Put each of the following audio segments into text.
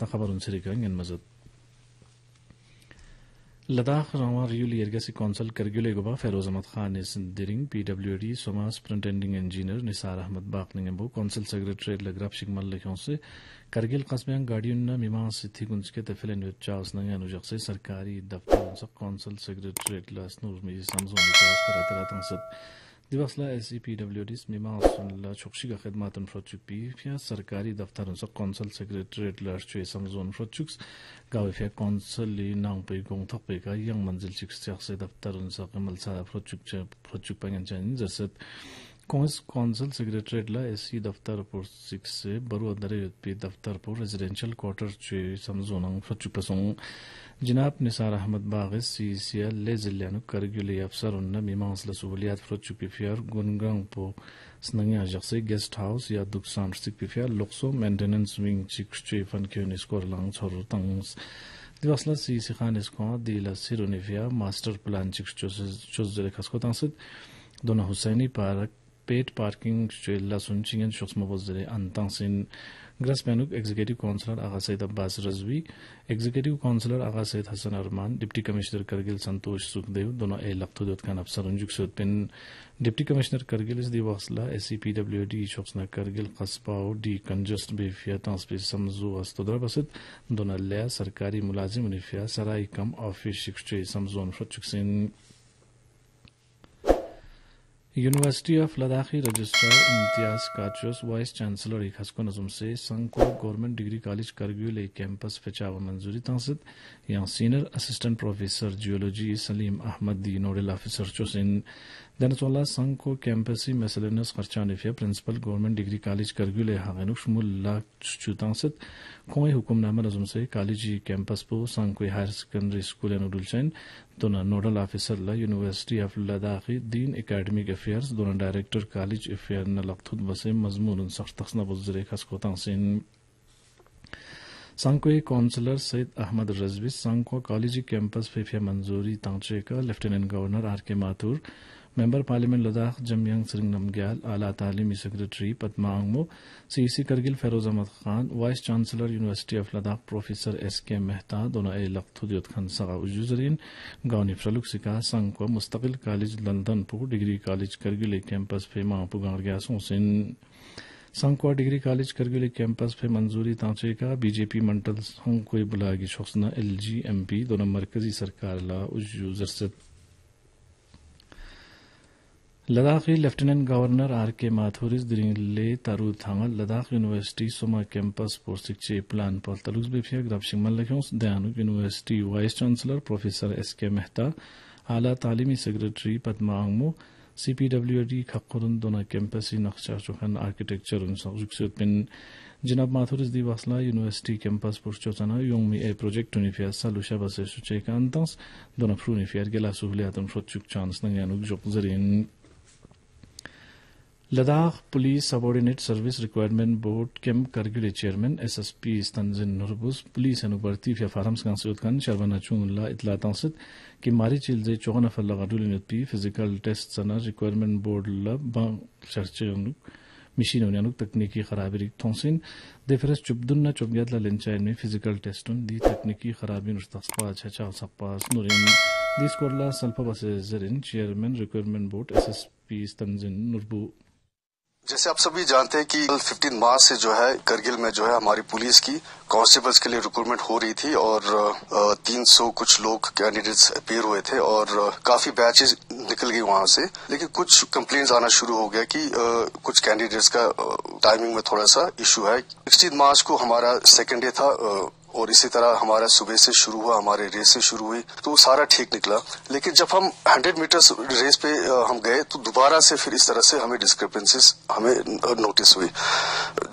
خبر سريكان مزد لداخ روا ريولي يرغسي كونسل كرغيلي غبا فيروز احمد خان سندرين PWD سوما سپرنٹنڈنگ engineer نثار Ahmad باقنگبو council secretary لگراب شگمل لکھونسے Kargil قصبیان گاڑیون میما سیتھی گنج کے تفلن وچاس نگا نوجق سے سرکاری دفتر سق کونسل سیکریٹری لاس نور می سمزون وچاس کراترا تنسد دیواسلا SCPWD میما سنلا چوکشیگا خدماتن فروچک پی فیا سرکاری دفتر سق کونسل سیکریٹری لاس چوی سمزون فروچکس گاوی فیا کونسل لی نام پی گون تھپ پی کا ینگ منزل چک سے دفتر سق ملسا فروچک پنگن چن جسد کونسل سیکریٹری لا SC دفتر پر 6 سے برو درے پی دفتر پر ریزیڈنشل کوارٹر چوی سمزون فروچک پسوں جناب نثار احمد باغس CCL لے ضلع کرگلی افسر ان میمانس لسولیات فروچک پی فیار گنگرانگ پو سنگیا جقسی گیسٹ ہاؤس یا دکسان سک پی فیار لوکسو مینٹیننس ونگ چک چوی فن کیون اسکور لانگ چھور تنگس دیواسلا CC خان اسکو دیلا سیرونی فیا ماسٹر پلان چک چوز زر خسکو تنسد دونا حسینی پارک پیٹ پارکنگ چویلا سنچینگن شخص مبوزر انتان سن گرس بینوک ایگزیکٹو کونسلر آغا سید عباس رضوی ایگزیکٹو کونسلر آغا سید حسن ارمان ڈپٹی کمشنر کرگل سنتوش سکھدیو دونوں اے لقتو دوت کان افسر انجک سود پن ڈپٹی کمشنر کرگل اس دی واصلہ SCPWD شخصنا کرگل قصباو ڈی کنجسٹ بے فیا تانسپی سمزو استدر بسد دونوں لیا سرکاری ملازم انفیا سرائی کم آفیس شکشچے سمزون فرچکسین یونیورسٹی آف لداخی رجسٹرار امتیاز کاچوس وائس چانسلر ایک حسکو نظم سے سنکو گورنمنٹ ڈگری کالج کرگیول ایک کیمپس فچاو منظوری تنسد یا senior assistant professor geology Salim Ahmad دی نوڈل آفیسر چوسن دنسولا سنکو کیمپسی میسلینس خرچان فیا پرنسپل گورنمنٹ ڈگری کالج کرگیول ہاغنو شمول لا چوتانسد کوئی حکم نامہ نظم سے کالجی کیمپس پو سنکو ہائر سیکنڈری اسکول نوڈل چین دونا نوڈل آفیسر لا یونیورسٹی آف لداخی دین اکیڈمیک افیئرز دونا ڈائریکٹر کالج افیئر نلقتود بسے مضمون سخت تخصنا بزرے خسکو تانسین سانکوی کونسلر سید احمد رضوی سانکو کالجی کیمپس فیفیا منظوری تانچے کا lieutenant governor RK Mathur member parliament Ladakh Jamyang Tsering Namgyal اعلیٰ تعلیمی secretary Padma Angmo CC Kargil Feroz Ahmad Khan vice chancellor university of Ladakh professor SK Mehta دونوں اے لقتودیت خان سغا اجوزرین گاونی فرلوک سکا سانکو مستقل کالج لندن پو ڈگری کالج کرگل کیمپس فیما پو گانگیا سوسن سانکو ڈگری کالج کرگل کیمپس پہ منظوری تانچے کا BJP منٹل سانکوی بلاگی شخصنا LG MP دونوں مرکزی سرکار لا اجوزر سے لداخی لیفٹیننٹ گورنر RK ماتھورز درین لے تارو تھانگل لداخ یونیورسٹی سوما کیمپس پر سکچے پلان پر تلوز بیفیا گراب شنگمل لکھونس دیانو university vice chancellor professor SK Mehta اعلیٰ تعلیمی سیکریٹری پدما انگمو CPWD خقرن دونا کیمپسی نقشہ چوکھن آرکیٹیکچر انسان پن جناب ماتھورز دی واصلہ یونیورسٹی کیمپس پر چوچانا یونگ می اے پروجیکٹ نفیا سالوشا بسے سوچے کا انتانس دونا فرو نفیا گلا سہولیاتن فرو چک چانس نگیانوک جوک زرین Ladakh police subordinate service recruitment board camp Kargil chairman SSP Stanzin نربوز پولیس انوبرتی فیا فارمز کان سعود خان شربانا چون اللہ اطلاع تنسد کہ ماری چیلزے 54 نفر لغادولینت پی فزیکل ٹیسٹ سنا ریکوائرمنٹ بورڈ لب چرچے مشین ونیانوک تکنیکی خرابی تھونسین دے فرس چبدن چوبیات لنچائن میں فزیکل ٹیسٹون دی تکنیکی خرابی نشتخصپا چھچا سپاس نورین دی سکورلا سلپا بس زرین چیئرمین ریکوائرمنٹ بورڈ SSP استنزن نربو जैसे आप सभी जानते हैं कि 15 मार्च से जो है करगिल में जो है हमारी पुलिस की कांस्टेबल्स के लिए रिक्रूटमेंट हो रही थी और 300 कुछ लोग कैंडिडेट्स अपीयर हुए थे और काफी बैचेस निकल गई वहां से, लेकिन कुछ कंप्लेंट्स आना शुरू हो गया कि कुछ कैंडिडेट्स का टाइमिंग में थोड़ा सा इशू है। 16 मार्च को हमारा सेकेंड डे था और इसी तरह हमारा सुबह से शुरू हुआ, हमारे रेस से शुरू हुई तो सारा ठीक निकला। लेकिन जब हम 100 मीटर्स रेस पे हम गए तो दोबारा से फिर इस तरह से हमें डिस्क्रिपेंसीज हमें नोटिस हुई,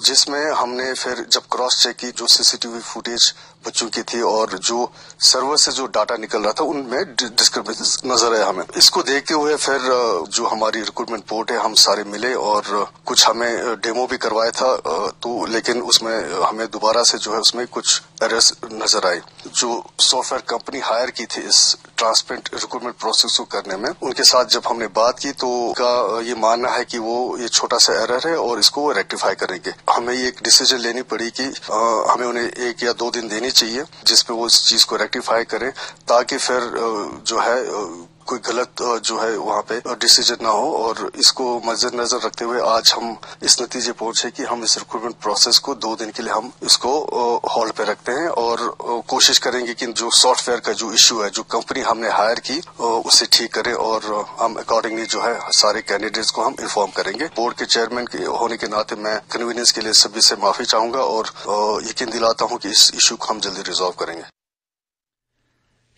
जिसमें हमने फिर जब क्रॉस चेक की जो CCTV फुटेज बच्चों की थी और जो सर्वर से जो डाटा निकल रहा था उनमें डिस्क्रिपेंसीज नजर आया हमें। इसको देखते हुए फिर जो हमारी रिक्रूटमेंट बोर्ड है हम सारे मिले और कुछ हमें डेमो भी करवाया था तो, लेकिन उसमें हमें दोबारा से जो है उसमें कुछ एरर्स नजर आए। जो सॉफ्टवेयर कंपनी हायर की थी इस ट्रांसपेरेंट रिक्रूटमेंट प्रोसेस को करने में, उनके साथ जब हमने बात की तो उनका ये मानना है कि वो ये छोटा सा एरर है और इसको वो रेक्टिफाई करेंगे। हमें ये एक डिसीजन लेनी पड़ी कि हमें उन्हें 1 या 2 दिन देनी चाहिए जिसपे वो इस चीज को रेक्टिफाई करें, ताकि फिर जो है कोई गलत जो है वहाँ पे डिसीजन ना हो। और इसको मद्देनजर रखते हुए आज हम इस नतीजे पहुंचे कि हम इस रिक्रूटमेंट प्रोसेस को 2 दिन के लिए हम इसको होल्ड पे रखते हैं और कोशिश करेंगे कि जो सॉफ्टवेयर का जो इश्यू है, जो कंपनी हमने हायर की, उसे ठीक करें और हम अकॉर्डिंगली जो है सारे कैंडिडेट्स को हम इन्फॉर्म करेंगे। बोर्ड के चेयरमैन के होने के नाते मैं कन्वीनियंस के लिए सभी से माफी चाहूंगा और यकीन दिलाता हूं कि इस इश्यू को हम जल्दी रिजॉल्व करेंगे।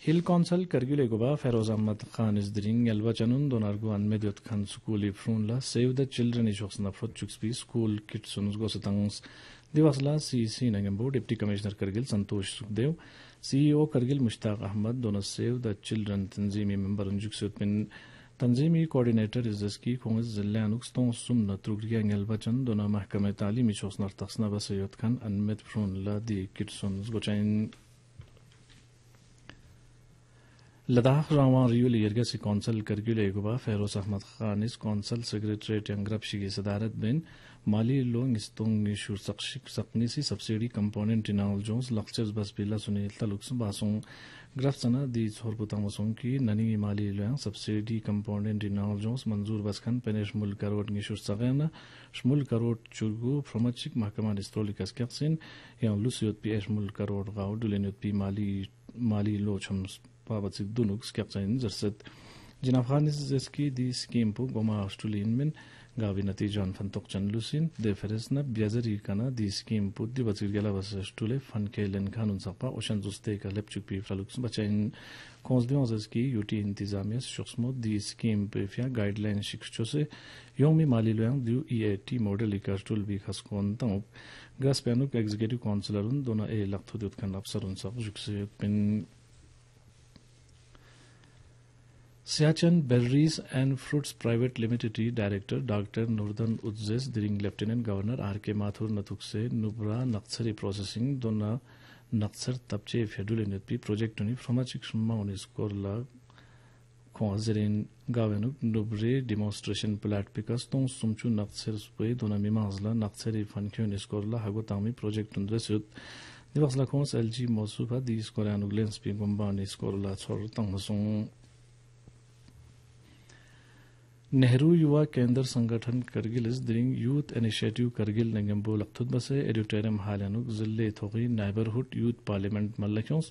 हिल कौंसल करगिल गोबा फेरोज अहमद खान इस दिरिंग एल्वा चनुन दोनारगो अनमेदियत खान स्कूल फ्रूनला सेव द चिल्ड्रन इशोक्सना फ्रोट चुक्सपी स्कूल किट्सुन्स गोसतंग्स दिवसला सीसी नंगेंबो deputy commissioner Kargil Santosh Sukhdev CEO Kargil Mushtaq Ahmad दोनों सेव द चिल्ड्रन तंजीमी मेंबर उनजुक्सुतमिन तंजीमी कोऑर्डिनेटर इजस्की खोंस जिल्लानुक्स तो सुमना त्रुगरिया एल्वा चन दोना महकमे तालीम इशोक्सना तखसना बसयत खान अनमेद फ्रूनला दी किट्सुन्स गोचाइन लद्दाख रावां रियुल यरगसी कौंसल करगिल एगुबा फेरोज अहमद खान इस कौंसल सेक्रेटरीट यंग्रबशिगी सदारत बिन माली लोंग इस्तोंग इशूर सखनीसी सब्सिडी कंपोनेंट इनाल जोंस लक्चर्स बस बिला सुनील तलुक्स बासों ग्रफ्सना दी छोरपुतामसों की ननी माली लोंग सब्सिडी कंपोनेंट इनाल जोंस मंजूर बसखन पेनेश मुल करोड़ इशूर सगेना शमुल करोड़ चुरगु फ्रमचिक महकमा डिस्ट्रोलिकस कैक्सिन या लुसियोत पी एश मुल करोड़ गाउ दुलेनियोत पी माली लो छम्स पाबसिक दुनुक्स कैप्चन जरसत जिनाब खान इसकी दी स्कीम पु गोमा ऑस्ट्रेलियन में गावी नतीजान फंतोक चनलुसिन दे फेरेसना ब्याजरी काना दी स्कीम पु दी बसिक गेला बसस्टुले फन के लन खानुन सपा ओशन जुस्ते का लेपचुक पी फ्लुक्स बचाइन कोंस दियों जसकी यूटी इंतजामिया शख्समो दी स्कीम पे फिया गाइडलाइन शिक्षो से योमी माली लोयांग दु ईएटी मॉडल इकास्टुल भी खसकोन तंग ग्रास पेनुक एग्जीक्यूटिव काउंसिलरुन दोना ए लक्थु दुत खन अफसरुन सब जुक्से pin Siachen Berries and Fruits Private Limited Director Dr. Nurdan Udzes during Lieutenant Governor R.K. Mathur Natukse Nubra Naksari Processing Dona Naksar Tapche Fedul Netpi Project Tuni from a Chikshma Uniskorla Konzerin Gavenuk Nubre Demonstration Plat Picas Ton Sumchu Naksar Spay Dona Mimazla Naksari Function Iskorla Hagotami Project Undresut Divasla Kons LG Mosufa Di Skoranuk Lenspi Gumbani Skorla Sortang Nehru युवा केंद्र संगठन करगिल इस दिरिंग youth initiative Kargil नंगंबो लखतुत बसे एडिटोरियम हालानुक जिले थोगी neighbourhood youth parliament मल्लख्योंस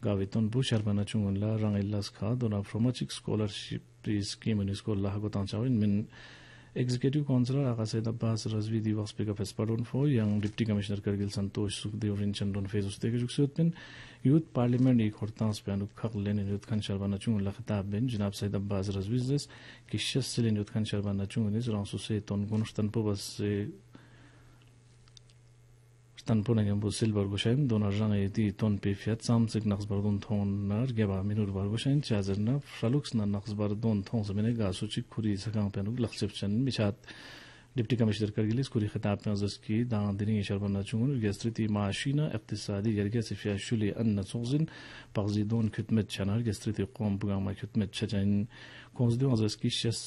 गावितोन बु शर्माना चुंगला रंगिल्लास खा दोना फ्रोमचिक scholarship scheme उनिसको लागो तांचाविन मिन एग्जीक्यूटिव काउंसिलर आका सैयद अब्बास रजवी दिवस पे का फेस्पाडोन फो young deputy commissioner Kargil Santosh Sukhdev रिंचंदोन phase उस्ते के जुक्सुतमिन यूथ पार्लियामेंट एक हरतांस पे अनुक खक लेने यूथ खान शर्माना चुंगला खिताब बिन जनाब सैयद अब्बास रजवी जस किशस से यूथ खान शर्माना चुंगने जरांसु से तोन गुनस्तनपो बस से Stanpo nangam silver goshain donar rang edi ton pefiat samsik naqsbardon thon nar geba minur bar goshain chazerna fralux na naqsbardon thon zamene gasuchi khuri sakang penuk lakhsepchan mishat deputy commissioner Kargil स्कूली खिताब में अजस की दान दिनी शरबना चुंगुन गेस्ट्रिटी माशीना इक्तिसादी यरगे सिफिया शुली अन्न Sozin पगजीदोन खिदमत चनार गेस्ट्रिटी कौम बुगामा खिदमत चचाइन कोंसदो अजस की शस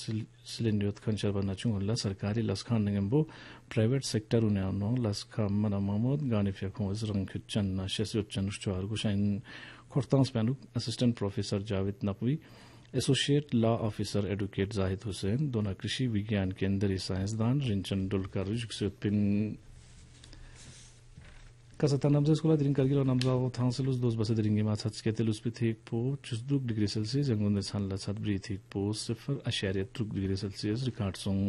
सिलेंडियोत खन शरबना चुंगुन ला सरकारी लसखान नंगबो प्राइवेट सेक्टर उन्यानो लसखा मना महमूद गानिफिया कोंस रंग खिदचन ना शसियोत चनुश्चवार गुशाइन खोरतांस पेनुक assistant professor Javed Naqvi associate law officer advocate Zahid Hussain दोना कृषि विज्ञान केंद्रीय साइंसदान रिंचन डुलकर जुक्सुपिन कसता नमजा स्कूल दिन करगिल नमजा थांसलुस दोस बसे दिरिंगे माछत केतेलुस पिथिक पो 42 डिग्री सेल्सियस जंगुन छानला छत ब्रीथिक पो 0.3 डिग्री सेल्सियस रिकॉर्ड सोंग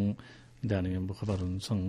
दानियम खबरुन संग